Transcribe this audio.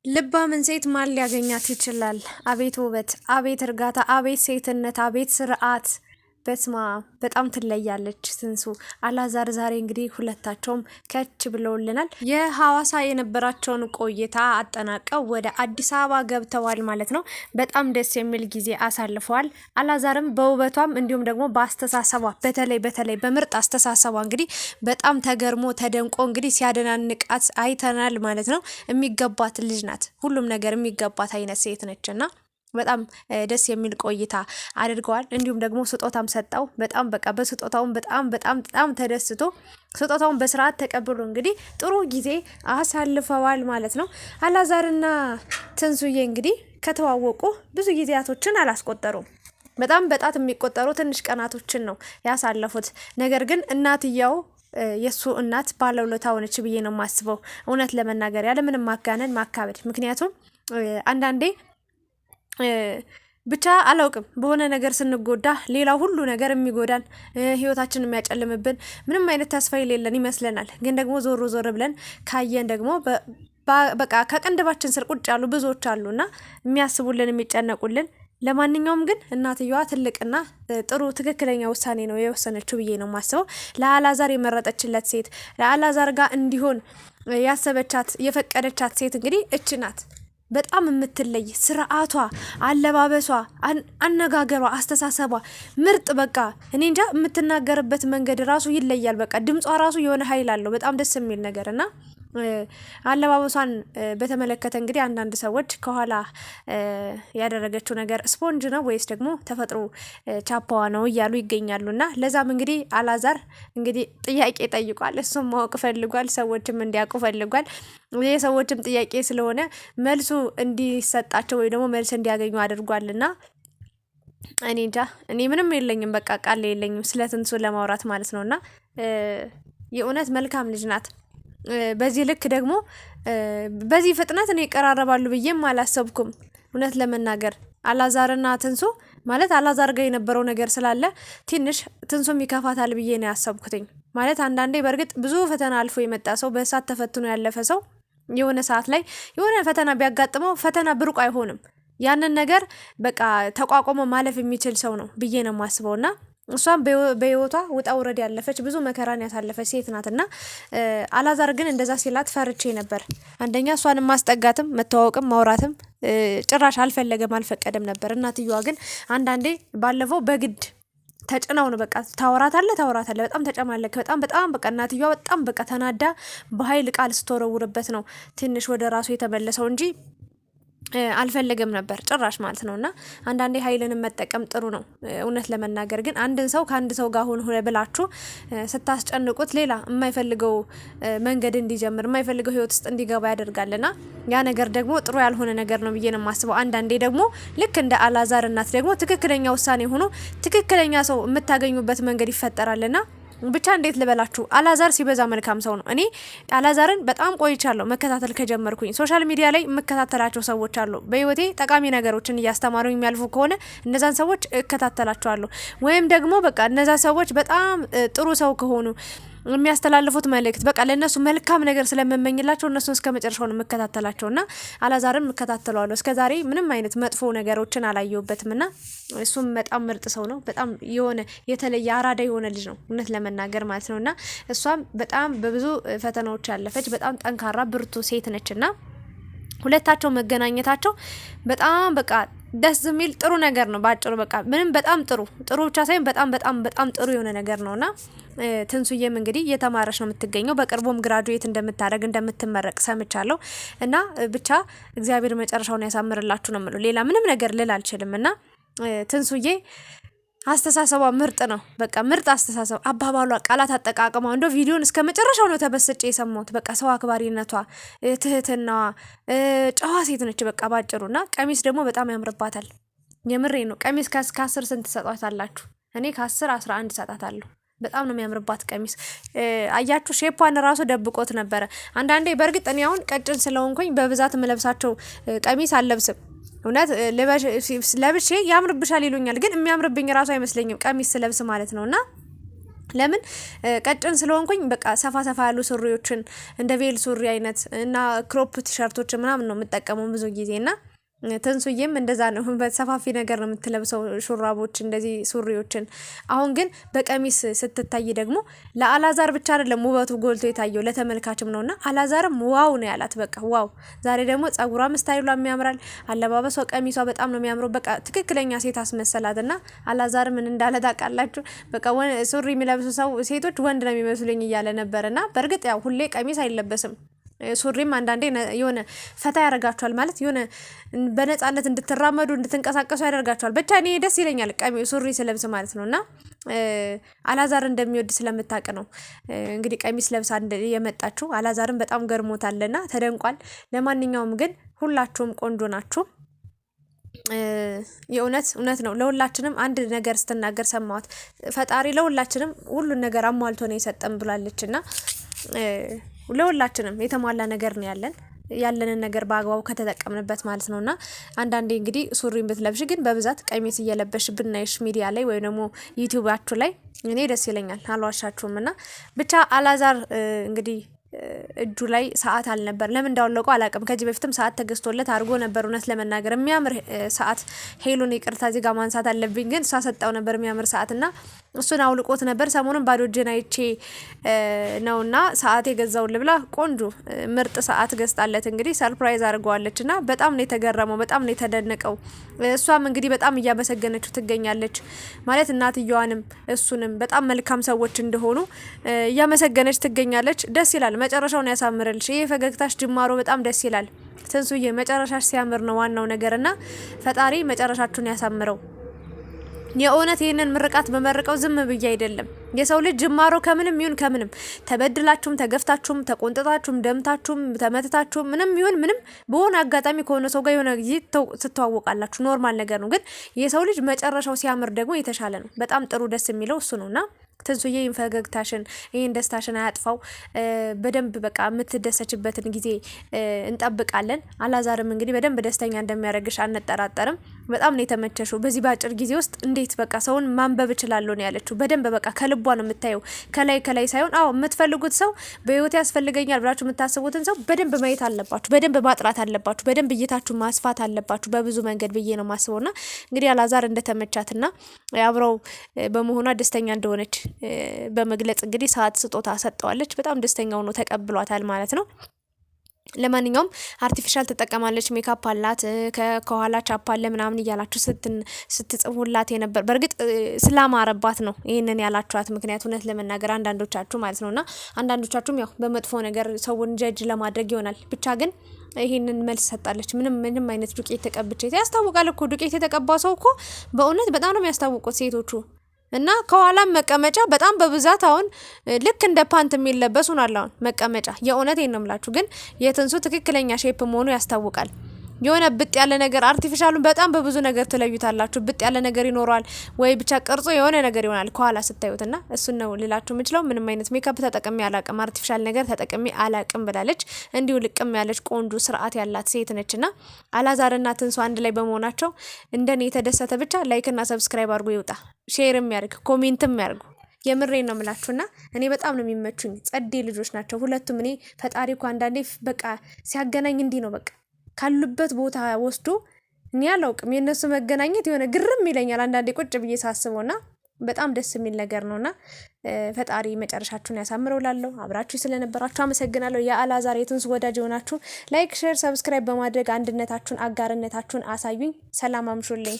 ልባምን ሴት ማን ሊያገኛት ይችላል? አቤት ውበት፣ አቤት እርጋታ፣ አቤት ሴትነት፣ አቤት ስርዓት። በስማ በጣም ትለያለች ትንሱ። አላዛር ዛሬ እንግዲህ ሁለታቸውም ከች ብለውልናል። የሐዋሳ የነበራቸውን ቆይታ አጠናቀው ወደ አዲስ አበባ ገብተዋል ማለት ነው። በጣም ደስ የሚል ጊዜ አሳልፈዋል። አላዛርም በውበቷም እንዲሁም ደግሞ በአስተሳሰቧ በተለይ በምርጥ አስተሳሰቧ እንግዲህ በጣም ተገርሞ ተደንቆ እንግዲህ ሲያደናንቃት አይተናል ማለት ነው። የሚገባት ልጅ ናት። ሁሉም ነገር የሚገባት አይነት ሴት ነችና በጣም ደስ የሚል ቆይታ አድርገዋል። እንዲሁም ደግሞ ስጦታም ሰጣው። በጣም በቃ በስጦታውን በጣም ተደስቶ ስጦታውን በስርዓት ተቀብሎ እንግዲህ ጥሩ ጊዜ አሳልፈዋል ማለት ነው። አላዛርና ትንሱዬ እንግዲህ ከተዋወቁ ብዙ ጊዜያቶችን አላስቆጠሩም። በጣም በጣት የሚቆጠሩ ትንሽ ቀናቶችን ነው ያሳለፉት። ነገር ግን እናትየው የሱ እናት ባለውለታ ሆነች ብዬ ነው የማስበው፣ እውነት ለመናገር ያለምንም ማጋነን ማካበድ። ምክንያቱም አንዳንዴ ብቻ አላውቅም በሆነ ነገር ስንጎዳ ሌላው ሁሉ ነገር የሚጎዳን ህይወታችንን የሚያጨልምብን ምንም አይነት ተስፋ የሌለን ይመስለናል። ግን ደግሞ ዞር ብለን ካየን ደግሞ በቃ ከቅንድባችን ስር ቁጭ ያሉ ብዙዎች አሉና የሚያስቡልን የሚጨነቁልን። ለማንኛውም ግን እናትየዋ ትልቅና ጥሩ ትክክለኛ ውሳኔ ነው የወሰነችው ብዬ ነው የማስበው። ለአላዛር የመረጠችለት ሴት፣ ለአላዛር ጋር እንዲሆን ያሰበቻት የፈቀደቻት ሴት እንግዲህ እች ናት። በጣም የምትለይ ስርዓቷ፣ አለባበሷ፣ አነጋገሯ፣ አስተሳሰቧ ምርጥ። በቃ እኔ እንጃ የምትናገርበት መንገድ ራሱ ይለያል። በቃ ድምጿ ራሱ የሆነ ኃይል አለው። በጣም ደስ የሚል ነገር እና አለባበሷን በተመለከተ እንግዲህ አንዳንድ ሰዎች ከኋላ ያደረገችው ነገር ስፖንጅ ነው ወይስ ደግሞ ተፈጥሮ ቻፓዋ ነው እያሉ ይገኛሉ። እና ለዛም እንግዲህ አላዛር እንግዲህ ጥያቄ ጠይቋል። እሱም ማወቅ ፈልጓል፣ ሰዎችም እንዲያውቁ ፈልጓል። የሰዎችም ጥያቄ ስለሆነ መልሱ እንዲሰጣቸው ወይ ደግሞ መልስ እንዲያገኙ አድርጓልና እኔ እንጃ፣ እኔ ምንም የለኝም፣ በቃ ቃል የለኝም ስለ ትንሱ ለማውራት ማለት ነውና የእውነት መልካም ልጅ ናት። በዚህ ልክ ደግሞ በዚህ ፍጥነት እኔ ይቀራረባሉ ብዬም አላሰብኩም። እውነት ለመናገር አላዛርና ትንሱ ማለት አላዛር ጋር የነበረው ነገር ስላለ ትንሽ ትንሱም ይከፋታል ብዬ ነው ያሰብኩትኝ። ማለት አንዳንዴ በእርግጥ ብዙ ፈተና አልፎ የመጣ ሰው በእሳት ተፈትኖ ያለፈ ሰው የሆነ ሰዓት ላይ የሆነ ፈተና ቢያጋጥመው ፈተና ብሩቅ አይሆንም። ያንን ነገር በቃ ተቋቁሞ ማለፍ የሚችል ሰው ነው ብዬ ነው የማስበውና እሷም በህይወቷ ውጣ ውረድ ያለፈች ብዙ መከራን ያሳለፈች ሴት ናትና አላዛር ግን እንደዛ ሲላት ፈርቼ ነበር። አንደኛ እሷን ማስጠጋትም መተዋወቅም ማውራትም ጭራሽ አልፈቀደም ነበር። እናትየዋ ግን አንዳንዴ ባለፈው በግድ ተጭናው ነው በቃ ታወራታለህ በጣም ተጨማለክ በጣም በቃ እናትየዋ በጣም በቃ ተናዳ በኃይል ቃል ስትወረውርበት ነው ትንሽ ወደ ራሱ የተመለሰው እንጂ አልፈለገም ነበር ጭራሽ ማለት ነውና አንዳንዴ ኃይልንም መጠቀም ጥሩ ነው። እውነት ለመናገር ግን አንድን ሰው ከአንድ ሰው ጋር ሆነ ብላችሁ ስታስጨንቁት ሌላ የማይፈልገው መንገድ እንዲጀምር የማይፈልገው ህይወት ውስጥ እንዲገባ ያደርጋልና ያ ነገር ደግሞ ጥሩ ያልሆነ ነገር ነው ብዬ ነው የማስበው። አንዳንዴ ደግሞ ልክ እንደ አላዛር እናት ደግሞ ትክክለኛ ውሳኔ ሆኖ ትክክለኛ ሰው የምታገኙበት መንገድ ይፈጠራልና ብቻ እንዴት ልበላችሁ፣ አላዛር ሲበዛ መልካም ሰው ነው። እኔ አላዛርን በጣም ቆይቻለሁ መከታተል ከጀመርኩኝ። ሶሻል ሚዲያ ላይ የምከታተላቸው ሰዎች አሉ። በህይወቴ ጠቃሚ ነገሮችን እያስተማሩ የሚያልፉ ከሆነ እነዛን ሰዎች እከታተላቸዋለሁ። ወይም ደግሞ በቃ እነዛ ሰዎች በጣም ጥሩ ሰው ከሆኑ የሚያስተላልፉት መልእክት በቃ ለነሱ መልካም ነገር ስለምመኝላቸው እነሱን እስከ መጨረሻው ነው የምከታተላቸውና አላዛርን እከታተለዋለሁ። እስከዛሬ ምንም አይነት መጥፎ ነገሮችን አላየሁበትምና እሱም በጣም ምርጥ ሰው ነው። በጣም የሆነ የተለየ አራዳ የሆነ ልጅ ነው እውነት ለመናገር ማለት ነውና እሷም በጣም በብዙ ፈተናዎች ያለፈች በጣም ጠንካራ ብርቱ ሴት ነችና ሁለታቸው መገናኘታቸው በጣም በቃ ደስ የሚል ጥሩ ነገር ነው። ባጭሩ በቃ ምንም በጣም ጥሩ ብቻ ሳይሆን በጣም ጥሩ የሆነ ነገር ነውና ትንሱዬም እንግዲህ እየተማረች ነው የምትገኘው። በቅርቡም ግራጁዌት እንደምትመረቅ ሰምቻለሁ። እና ብቻ እግዚአብሔር መጨረሻውን ያሳምርላችሁ ነው የምለው። ሌላ ምንም ነገር ልል አልችልምና ትንሱዬ አስተሳሰቧ ምርጥ ነው። በቃ ምርጥ አስተሳሰብ፣ አባባሏ፣ ቃላት አጠቃቀሟ እንደው ቪዲዮን እስከ መጨረሻው ነው ተበስጬ የሰማሁት። በቃ ሰው አክባሪነቷ፣ ትህትናዋ፣ ጨዋ ሴት ነች በቃ ባጭሩና ቀሚስ ደግሞ በጣም ያምርባታል። የምሬ ነው። ቀሚስ ከ10 ስንት ሰጧታላችሁ? እኔ ከ10 11 ሰጣታለሁ። በጣም ነው የሚያምርባት ቀሚስ። አያችሁ ሼፓን ራሱ ደብቆት ነበረ። አንዳንዴ በእርግጥ እኔ አሁን ቀጭን ስለሆንኩኝ በብዛት የምለብሳቸው ቀሚስ አልለብስም። እውነት ለብሼ ያምርብሻል ይሉኛል፣ ግን የሚያምርብኝ ራሱ አይመስለኝም ቀሚስ ስለብስ ማለት ነውና ለምን ቀጭን ስለሆንኩኝ በቃ ሰፋ ሰፋ ያሉ ሱሪዎችን እንደ ቬል ሱሪ አይነት እና ክሮፕ ቲሸርቶች ምናምን ነው የምጠቀመው ብዙ ጊዜ እና ትንሱዬም እንደዛ ነው። በሰፋፊ ነገር ነው የምትለብሰው ሹራቦች፣ እንደዚህ ሱሪዎችን። አሁን ግን በቀሚስ ስትታይ ደግሞ ለአላዛር ብቻ አይደለም ውበቱ ጎልቶ የታየው ለተመልካችም ነውና አላዛርም ዋው ነው ያላት። በቃ ዋው። ዛሬ ደግሞ ጸጉሯም ስታይሏም ያምራል፣ አለባበሷ፣ ቀሚሷ በጣም ነው የሚያምረው። በቃ ትክክለኛ ሴት አስመሰላትና አላዛር ምን እንዳለ ታውቃላችሁ? በቃ ሱሪ የሚለብሱ ሴቶች ወንድ ነው የሚመስሉኝ እያለ ነበርና በእርግጥ ያው ሁሌ ቀሚስ አይለበስም። ሱሪም አንዳንዴ የሆነ ፈታ ያደርጋቸዋል ማለት የሆነ በነጻነት እንድትራመዱ እንድትንቀሳቀሱ ያደርጋቸዋል። ብቻ እኔ ደስ ይለኛል ሱሪ ስለብስ ማለት ነውና አላዛር እንደሚወድ ስለምታውቅ ነው እንግዲህ ቀሚስ ለብሳ የመጣችው። አላዛርም በጣም ገርሞታልና ተደንቋል። ለማንኛውም ግን ሁላችሁም ቆንጆ ናችሁ። የእውነት ነው። ለሁላችንም አንድ ነገር ስትናገር ሰማዋት። ፈጣሪ ለሁላችንም ሁሉን ነገር አሟልቶ ነው የሰጠን ብላለችና ለሁላችንም የተሟላ ነገር ነው ያለንን ነገር በአግባቡ ከተጠቀምንበት ማለት ነውና አንዳንዴ እንግዲህ ሱሪን ብትለብሽ ግን በብዛት ቀሚስ እየለበሽ ብናይሽ ሚዲያ ላይ ወይ ደግሞ ዩቲዩባችሁ ላይ እኔ ደስ ይለኛል፣ አልዋሻችሁምና ብቻ አላዛር እንግዲህ እጁ ላይ ሰዓት አልነበር። ለምን እንዳወለቀው አላውቅም። ከዚህ በፊትም ሰዓት ተገዝቶለት አድርጎ ነበር። እውነት ለመናገር የሚያምር ሰዓት ሄሉን ይቅርታ እዚህ ጋር ማንሳት አለብኝ፣ ግን እሷ ሰጣው ነበር የሚያምር ሰዓትና እሱን አውልቆት ነበር። ሰሞኑን ባዶ እጄን አይቼ ነውና ሰዓት የገዛውል ብላ ቆንጆ ምርጥ ሰዓት ገዝጣለት እንግዲህ ሰርፕራይዝ አድርገዋለችና በጣም ነው የተገረመው፣ በጣም ነው የተደነቀው። እሷም እንግዲህ በጣም እያመሰገነችው ትገኛለች ማለት እናትየዋንም እሱንም በጣም መልካም ሰዎች እንደሆኑ እያመሰገነች ትገኛለች። ደስ ይላል። መጨረሻውን ያሳምርልሽ። ይሄ ፈገግታሽ ጅማሮ በጣም ደስ ይላል። ትንሱዬ መጨረሻሽ ሲያምር ነው ዋናው ነገርና ፈጣሪ መጨረሻችሁን ያሳምረው። የእውነት ይህንን ምርቃት በመርቀው ዝም ብዬ አይደለም። የሰው ልጅ ጅማሮ ከምንም ይሁን ከምንም ተበድላችሁም ተገፍታችሁም ተቆንጥጣችሁም ደምታችሁም ተመትታችሁም ምንም ይሁን ምንም በሆነ አጋጣሚ ከሆነ ሰው ጋር የሆነ ጊዜ ትተዋወቃላችሁ። ኖርማል ነገር ነው። ግን የሰው ልጅ መጨረሻው ሲያምር ደግሞ የተሻለ ነው። በጣም ጥሩ ደስ የሚለው እሱ ነውና ትንሱዬ ይህን ፈገግታሽን ይህን ደስታሽን አያጥፋው። በደንብ በቃ የምትደሰችበትን ጊዜ እንጠብቃለን። አላዛርም እንግዲህ በደንብ ደስተኛ እንደሚያደርግሽ አንጠራጠርም። በጣም ነው የተመቸሽው በዚህ ባጭር ጊዜ ውስጥ። እንዴት በቃ ሰውን ማንበብ እችላለሁ ነው ያለችው። በደንብ በቃ ከልቧ ነው የምታየው፣ ከላይ ሳይሆን። አዎ የምትፈልጉት ሰው በህይወት ያስፈልገኛል ብላችሁ የምታስቡትን ሰው በደንብ ማየት አለባችሁ፣ በደንብ ማጥራት አለባችሁ፣ በደንብ እይታችሁ ማስፋት አለባችሁ በብዙ መንገድ ብዬ ነው ማስበውና እንግዲህ አላዛር እንደተመቻትና አብረው በመሆኗ ደስተኛ እንደሆነች በመግለጽ እንግዲህ ሰዓት ስጦታ ሰጠዋለች። በጣም ደስተኛ ሆኖ ተቀብሏታል ማለት ነው። ለማንኛውም አርቲፊሻል ተጠቀማለች፣ ሜካፕ አላት፣ ከኋላ ቻፕ አለ ምናምን እያላችሁ ስትጽፉላት የነበር በእርግጥ ስላማረባት ነው ይህንን ያላችኋት። ምክንያት እውነት ለመናገር አንዳንዶቻችሁ ማለት ነውና አንዳንዶቻችሁም ያው በመጥፎ ነገር ሰውን ጀጅ ለማድረግ ይሆናል። ብቻ ግን ይሄንን መልስ ሰጣለች። ምንም አይነት ዱቄት ተቀብቼ ያስታውቃል እኮ ዱቄት የተቀባ ሰው እኮ በእውነት በጣም ነው የሚያስታውቁት ሴቶቹ። እና ከኋላም መቀመጫ በጣም በብዛት አሁን ልክ እንደ ፓንት የሚለበሱ ናል አሁን መቀመጫ። የእውነቴን ነው የምላችሁ። ግን የትንሱ ትክክለኛ ሼፕ መሆኑ ያስታውቃል። የሆነ ብጥ ያለ ነገር አርቲፊሻሉን በጣም በብዙ ነገር ትለዩታላችሁ። ብጥ ያለ ነገር ይኖረዋል ወይ ብቻ ቅርጹ የሆነ ነገር ይሆናል ከኋላ ስታዩትና እሱን ነው ልላችሁ የምችለው። ምንም አይነት ሜካፕ ተጠቅሜ አላቅም፣ አርቲፊሻል ነገር ተጠቅሜ አላቅም ብላለች። እንዲሁ ልቅም ያለች ቆንጆ ስርዓት ያላት ሴት ነችና አላዛርና ትንሱ አንድ ላይ በመሆናቸው እንደኔ የተደሰተ ብቻ ላይክና ሰብስክራይብ አድርጎ ይውጣ፣ ሼርም ያርግ፣ ኮሜንትም ያርጉ። የምሬን ነው የምላችሁና እኔ በጣም ነው የሚመቹኝ። ጸዴ ልጆች ናቸው ሁለቱም። እኔ ፈጣሪ እኮ አንዳንዴ በቃ ሲያገናኝ እንዲህ ነው በቃ ካሉበት ቦታ ወስዶ እኔ አላውቅም። የነሱ መገናኘት የሆነ ግርም ይለኛል አንዳንዴ ቁጭ ብዬ ሳስበውና በጣም ደስ የሚል ነገር ነውና ፈጣሪ መጨረሻችሁን ያሳምረው ላለሁ። አብራችሁ ስለነበራችሁ አመሰግናለሁ። የአላዛር የትንሱ ወዳጅ የሆናችሁ ላይክ፣ ሼር፣ ሰብስክራይብ በማድረግ አንድነታችሁን አጋርነታችሁን አሳዩኝ። ሰላም አምሹልኝ።